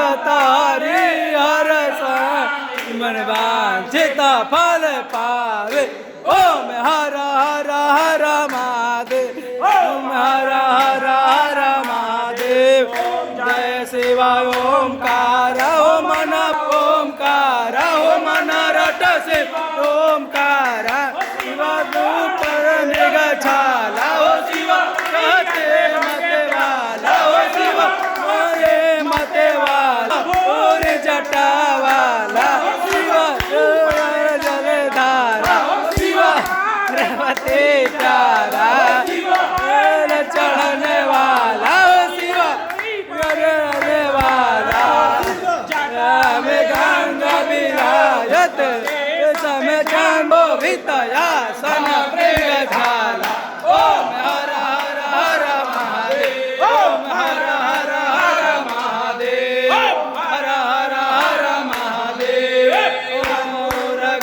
सतत हरि हर मन वांछित फल पावे। ओम हर हर हर महादेव, ओम हर हर हर महादेव। जय शिवाय ओमकार, ओम मन ओमकार, ओम मन रट से ओमकार। शिव दूत मृग छाला, ओ शिव कहते मते वाला, ओ शिव मोरे मते वाला, और जटा वाला। शिव जलधारा, शिव रेवती प्यारा, चढ़ने वाला, शिव करने वाला। में गंगा विराजत समय चांदो वितया सन प्रिय झाला। ओम हर हर हर महादेव, ओम हर हर हर महादेव, हर हर हर महादेव। ओम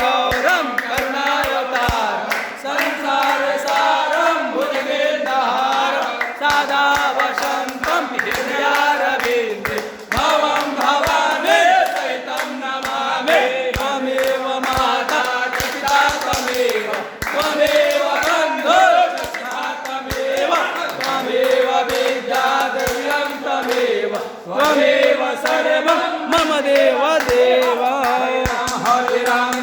गौरम करुणावतार, संसार सारम भुजगेन्द्रहारं, सदा वसन्तं हृदयारविन्दे। भवं भवानी सहितं नमामि। त्वमेव माता पिता त्वमेव, त्वमेव बन्धो सखा त्वमेव, त्वमेव विद्या द्रव्यं त्वमेव, त्वमेव सर्वं मम देव देव। हरे राम